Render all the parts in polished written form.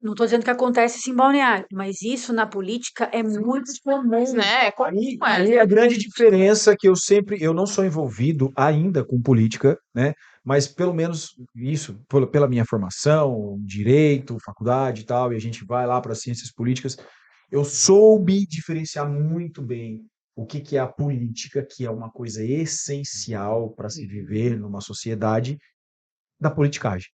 Não estou dizendo que acontece isso em Balneário, mas isso na política é muito comum. Né? É comum, Aí é a grande diferença que eu não sou envolvido ainda com política, né? Mas pelo menos isso, pela minha formação, direito, faculdade e tal, e a gente vai lá para as ciências políticas, eu soube diferenciar muito bem o que que é a política, que é uma coisa essencial para se viver numa sociedade, da politicagem.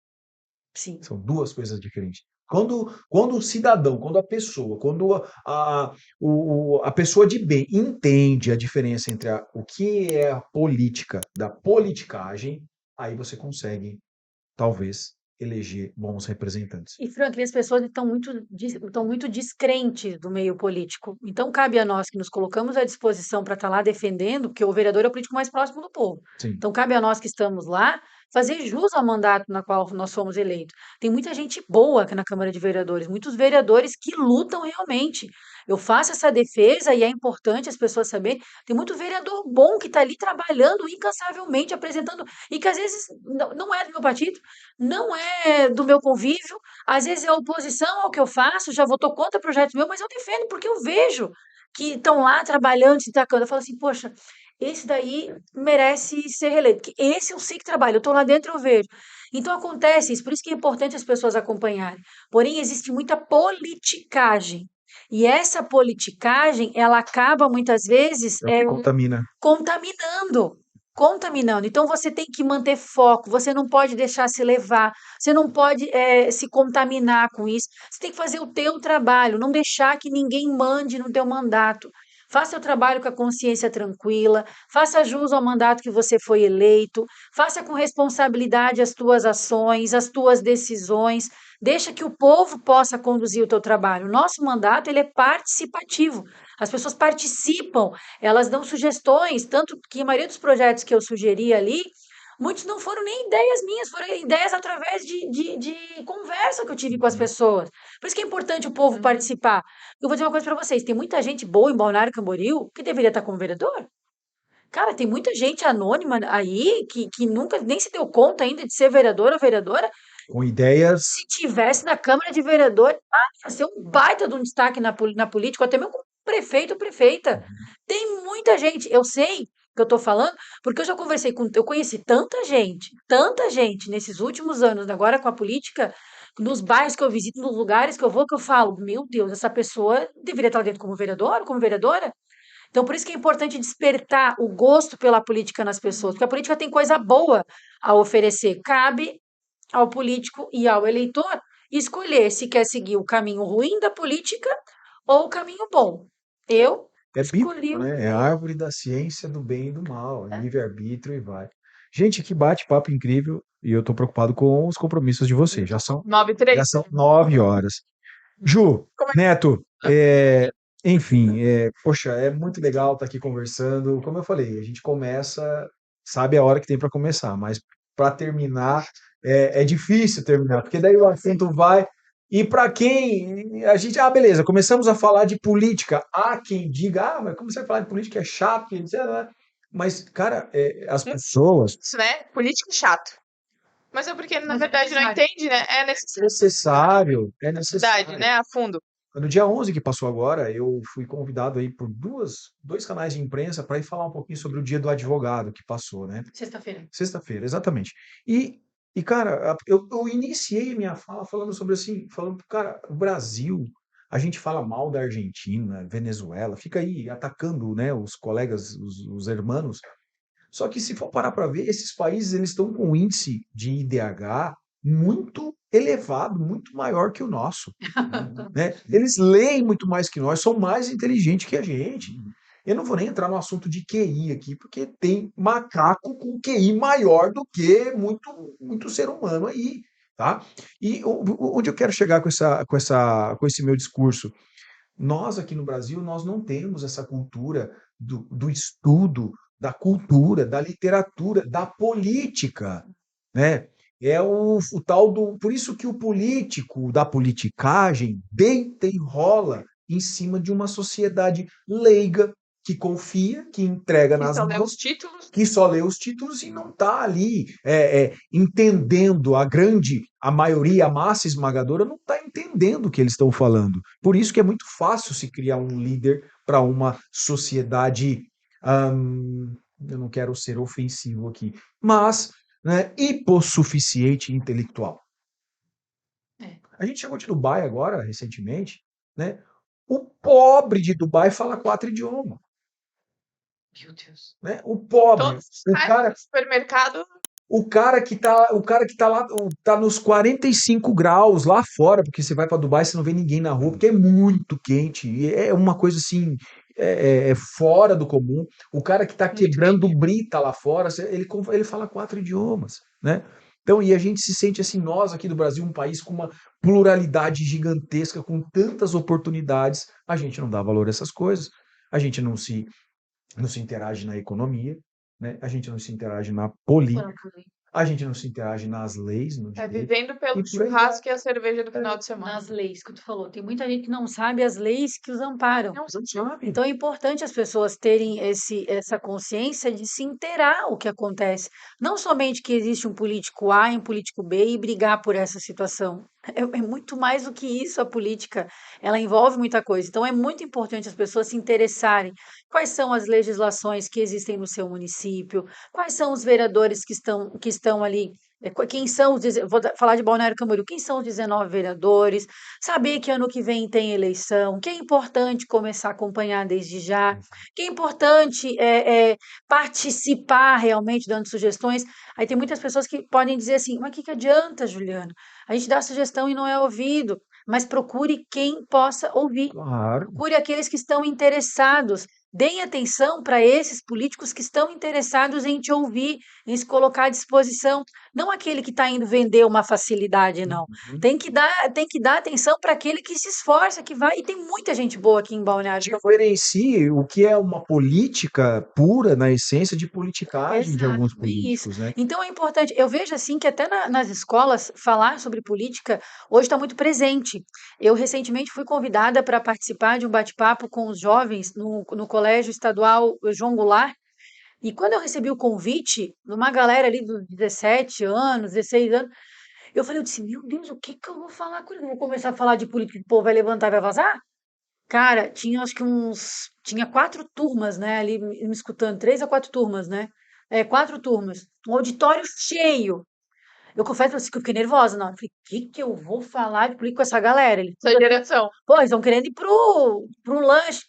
Sim. São duas coisas diferentes. Quando o cidadão, quando a pessoa, quando a pessoa de bem entende a diferença entre o que é a política da politicagem, aí você consegue, talvez, eleger bons representantes. E, Franklin, as pessoas estão muito descrentes do meio político. Então, cabe a nós que nos colocamos à disposição para estar lá defendendo, porque o vereador é o político mais próximo do povo. Sim. Então, cabe a nós que estamos lá fazer jus ao mandato na qual nós fomos eleitos. Tem muita gente boa aqui na Câmara de Vereadores, muitos vereadores que lutam realmente. Eu faço essa defesa e é importante as pessoas saberem. Tem muito vereador bom que está ali trabalhando incansavelmente, apresentando, e que às vezes não é do meu partido, não é do meu convívio, às vezes é oposição ao que eu faço, já votou contra projetos meus, mas eu defendo porque eu vejo que estão lá trabalhando, se destacando. Eu falo assim, poxa, esse daí merece ser reeleito, porque esse eu sei que trabalha, eu estou lá dentro e eu vejo. Então acontece isso, por isso que é importante as pessoas acompanharem. Porém, existe muita politicagem. E essa politicagem, ela acaba muitas vezes É o que contamina. contaminando, contaminando. Então você tem que manter foco, você não pode deixar se levar, você não pode se contaminar com isso. Você tem que fazer o teu trabalho, não deixar que ninguém mande no teu mandato. Faça o trabalho com a consciência tranquila, faça jus ao mandato que você foi eleito, faça com responsabilidade as tuas ações, as tuas decisões, deixa que o povo possa conduzir o teu trabalho. O nosso mandato ele é participativo. As pessoas participam, elas dão sugestões, tanto que a maioria dos projetos que eu sugeri ali, muitos não foram nem ideias minhas, foram ideias através de conversa que eu tive com as Uhum. pessoas. Por isso que é importante o povo participar. Eu vou dizer uma coisa para vocês: tem muita gente boa em Balneário Camboriú que deveria estar como vereador. Cara, tem muita gente anônima aí que nunca nem se deu conta ainda de ser vereador ou vereadora. Com ideias. Se tivesse na Câmara de Vereadores, ia ser um baita de um destaque na política, ou até mesmo como prefeito ou prefeita. Tem muita gente, eu sei que eu estou falando, porque eu já conversei com, eu conheci tanta gente nesses últimos anos, agora com a política, nos bairros que eu visito, nos lugares que eu vou, que eu falo, meu Deus, essa pessoa deveria estar dentro como vereador, como vereadora. Então, por isso que é importante despertar o gosto pela política nas pessoas, porque a política tem coisa boa a oferecer. Cabe ao político e ao eleitor escolher se quer seguir o caminho ruim da política ou o caminho bom. Eu É escolhi bíblico, o né? É a bom. árvore da ciência do bem e do mal, é livre-arbítrio e vai. Gente, que bate-papo incrível. E eu tô preocupado com os compromissos de vocês. Já 9:03. são 9 horas. Ju, Como é que Neto, enfim, poxa, é muito legal estar aqui conversando. Como eu falei, a gente começa, sabe a hora que tem para começar, mas para terminar é difícil terminar, porque daí o assunto vai. E para quem a gente, beleza, começamos a falar de política. Há quem diga, mas como você vai falar de política é chato, etc. Mas, cara, as pessoas isso, né? Político chato. Mas é porque, na Mas é verdade, não necessário. entende, né? É é necessidade, necessário. né? A fundo. No dia 11 que passou agora, eu fui convidado aí por dois canais de imprensa para ir falar um pouquinho sobre o Dia do Advogado que passou, né? Sexta-feira. Sexta-feira, exatamente. E cara, eu iniciei minha fala falando sobre assim, falando, cara, o Brasil, a gente fala mal da Argentina, Venezuela, fica aí atacando, né, os colegas, os hermanos. Só que se for parar para ver, esses países eles estão com um índice de IDH muito elevado, muito maior que o nosso, né? Eles leem muito mais que nós, são mais inteligentes que a gente. Eu não vou nem entrar no assunto de QI aqui, porque tem macaco com QI maior do que muito ser humano aí, tá? E onde eu quero chegar com esse meu discurso? Nós aqui no Brasil, nós não temos essa cultura do estudo, da cultura, da literatura, da política, né? É o tal do. Por isso que o político da politicagem deita e rola em cima de uma sociedade leiga, que confia, que entrega Que nas só lê mãos, os títulos. que só lê os títulos e não está ali entendendo a maioria, a massa esmagadora, não está entendendo o que eles estão falando. Por isso que é muito fácil se criar um líder para uma sociedade, eu não quero ser ofensivo aqui, mas né, hipossuficiente intelectual. É. A gente chegou de Dubai agora, recentemente, né? O pobre de Dubai fala 4 idiomas, Meu Deus. né? O pobre, Todos o saem cara do supermercado. O cara que tá lá, tá nos 45 graus lá fora, porque você vai para Dubai, você não vê ninguém na rua, porque é muito quente, e é uma coisa assim, é fora do comum. O cara que tá Muito quebrando quente. brita lá fora, ele fala 4 idiomas, né? Então, e a gente se sente assim, nós aqui do Brasil, um país com uma pluralidade gigantesca, com tantas oportunidades, a gente não dá valor a essas coisas, a gente não se interage na economia, né? A gente não se interage na política, a gente não se interage nas leis, no É direito, vivendo pelo e por aí vai. churrasco e a cerveja do final de Nas semana. leis que tu falou, tem muita gente que não sabe as leis que os amparam. Não Não sabe. Então é importante as pessoas terem essa consciência de se inteirar o que acontece. Não somente que existe um político A e um político B e brigar por essa situação. É muito mais do que isso a política. Ela envolve muita coisa. Então é muito importante as pessoas se interessarem. Quais são as legislações que existem no seu município? Quais são os vereadores que estão ali? Quem são falar de Balneário Camboriú, quem são os 19 vereadores? Saber que ano que vem tem eleição, que é importante começar a acompanhar desde já, que é importante participar realmente dando sugestões. Aí tem muitas pessoas que podem dizer assim, mas o que adianta, Juliana? A gente dá sugestão e não é ouvido, mas procure quem possa ouvir. Claro. Procure aqueles que estão interessados. Deem atenção para esses políticos que estão interessados em te ouvir, em se colocar à disposição. Não aquele que está indo vender uma facilidade, não. Uhum. Tem que dar atenção para aquele que se esforça, que vai. E tem muita gente boa aqui em Balneário Camboriú. Diferencie o que é uma política pura, na essência, de politicagem de Exato, alguns bem isso. políticos, né? Então é importante. Eu vejo assim que até nas escolas falar sobre política hoje está muito presente. Eu recentemente fui convidada para participar de um bate-papo com os jovens no Colégio Estadual João Goulart. E quando eu recebi o convite, de uma galera ali dos 17 anos, 16 anos, eu disse, meu Deus, o que que eu vou falar com eles? Eu vou começar a falar de política, o povo vai levantar e vai vazar? Cara, tinha acho que tinha 4 turmas, né, ali me escutando, 3 a 4 turmas, né? 4 turmas, um auditório cheio. Eu confesso pra você que eu fiquei nervosa na hora, falei: que eu vou falar de política com essa galera?" Eles Essa geração. Pô, eles estão querendo ir pro lanche.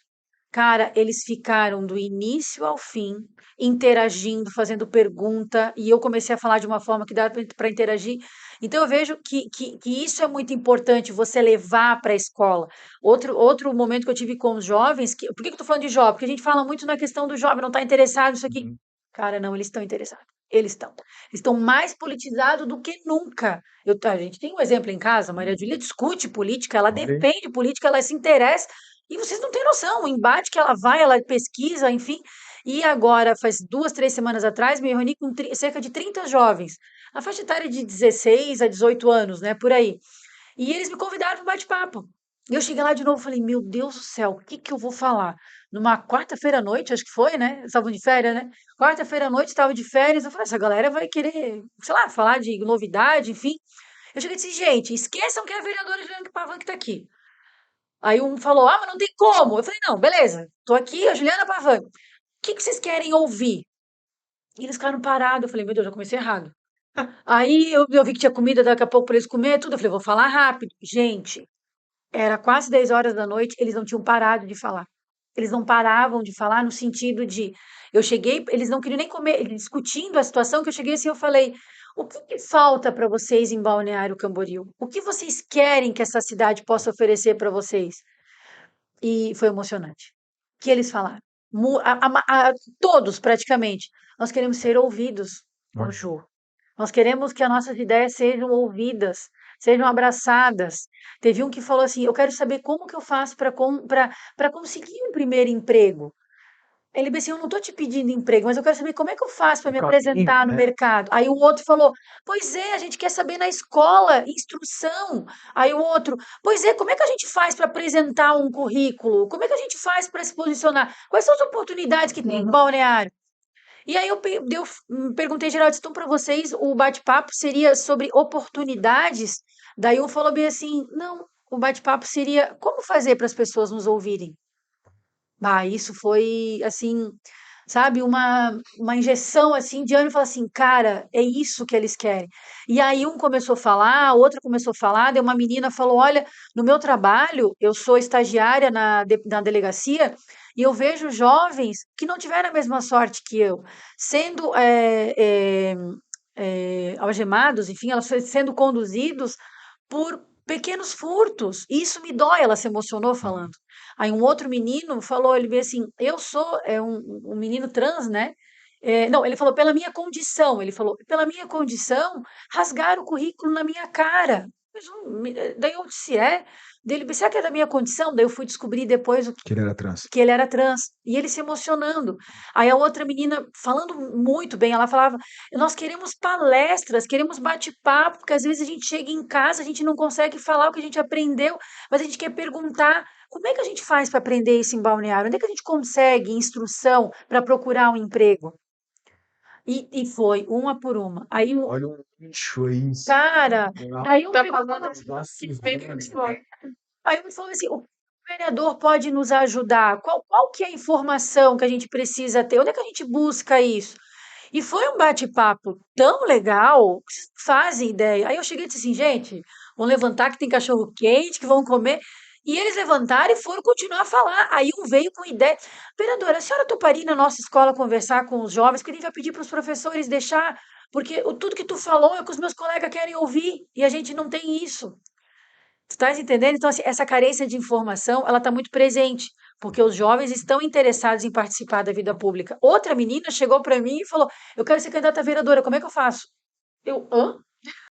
Cara, eles ficaram do início ao fim interagindo, fazendo pergunta, e eu comecei a falar de uma forma que dá para interagir. Então eu vejo que isso é muito importante, você levar para a escola. Outro momento que eu tive com os jovens, por que que eu tô falando de jovem? Porque a gente fala muito na questão do jovem, não está interessado nisso aqui. Uhum. Cara, não, eles estão interessados. Eles estão. Eles estão mais politizados do que nunca. A gente tem um exemplo em casa, a Maria Júlia discute política, ela Olha aí. defende política, ela se interessa, e vocês não têm noção, o embate que ela vai, ela pesquisa, enfim. E agora, faz 2, 3 semanas atrás, me reuni com cerca de 30 jovens, a faixa etária de 16 a 18 anos, né, por aí. E eles me convidaram para um bate-papo. E eu cheguei lá de novo e falei, meu Deus do céu, o que que eu vou falar? Numa quarta-feira à noite, acho que foi, né? Eles estavam de férias, né? Quarta-feira à noite, estava de férias. Eu falei, essa galera vai querer, sei lá, falar de novidade, enfim. Eu cheguei e disse, gente, esqueçam que é a vereadora Juliana Pavan que está aqui. Aí um falou, ah, mas não tem como. Eu falei, não, beleza, tô aqui, a Juliana Pavan. O que que vocês querem ouvir? E eles ficaram parados. Eu falei, meu Deus, já comecei errado. Aí eu vi que tinha comida daqui a pouco para eles comer, tudo. Eu falei, vou falar rápido. Gente, era quase 10 horas da noite, eles não tinham parado de falar. Eles não paravam de falar no sentido de, eu cheguei, eles não queriam nem comer, eles discutindo a situação, que eu cheguei assim, eu falei, o que que falta para vocês em Balneário Camboriú? O que vocês querem que essa cidade possa oferecer para vocês? E foi emocionante. Que eles falaram. Todos, praticamente. Nós queremos ser ouvidos, ô Olha. Ju. Nós queremos que as nossas ideias sejam ouvidas, sejam abraçadas. Teve um que falou assim: eu quero saber como que eu faço para conseguir um primeiro emprego. Ele disse assim, eu não estou te pedindo emprego, mas eu quero saber como é que eu faço para O me caminho, apresentar no né? mercado. Aí o outro falou, pois é, a gente quer saber na escola, instrução. Aí o outro, pois é, como é que a gente faz para apresentar um currículo? Como é que a gente faz para se posicionar? Quais são as oportunidades que tem em Balneário? E aí perguntei geral, disse, então para vocês o bate-papo seria sobre oportunidades? Daí um falou bem assim, não, o bate-papo seria como fazer para as pessoas nos ouvirem. Ah, isso foi assim, sabe, uma injeção assim de ânimo, falar assim, cara, é isso que eles querem. E aí um começou a falar, outra começou a falar, daí uma menina falou, olha, no meu trabalho, eu sou estagiária na delegacia e eu vejo jovens que não tiveram a mesma sorte que eu, sendo algemados, enfim, elas sendo conduzidos por pequenos furtos. E isso me dói, ela se emocionou falando. Aí um outro menino falou, ele veio assim, eu sou um menino trans, né? Não, ele falou, pela minha condição, ele falou, pela minha condição, rasgaram o currículo na minha cara. Daí eu disse, dele, será que é da minha condição? Daí eu fui descobrir depois Que ele era trans. que ele era trans, e ele se emocionando. Aí a outra menina falando muito bem, ela falava: "Nós queremos palestras, queremos bate-papo, porque às vezes a gente chega em casa, a gente não consegue falar o que a gente aprendeu, mas a gente quer perguntar como é que a gente faz para aprender isso em Balneário? Onde é que a gente consegue instrução para procurar um emprego?" E foi uma por uma. Aí o Olha um lixo aí. cara, aí um Tá pegou e falando falou assim, assim, que feio que foi. aí ele falou assim: "O vereador pode nos ajudar? Qual que é a informação que a gente precisa ter? Onde é que a gente busca isso?" E foi um bate-papo tão legal, que vocês não fazem ideia. Aí eu cheguei e disse assim: "Gente, vão levantar que tem cachorro quente, que vão comer." E eles levantaram e foram continuar a falar. Aí um veio com ideia: "Vereadora, a senhora toparia ir na nossa escola conversar com os jovens? Porque a gente vai pedir para os professores deixar, porque tudo que tu falou é o que os meus colegas querem ouvir e a gente não tem isso." Tu estás entendendo? Então, assim, essa carência de informação, ela está muito presente, porque os jovens estão interessados em participar da vida pública. Outra menina chegou para mim e falou: "Eu quero ser candidata a vereadora, como é que eu faço?" Eu, hã?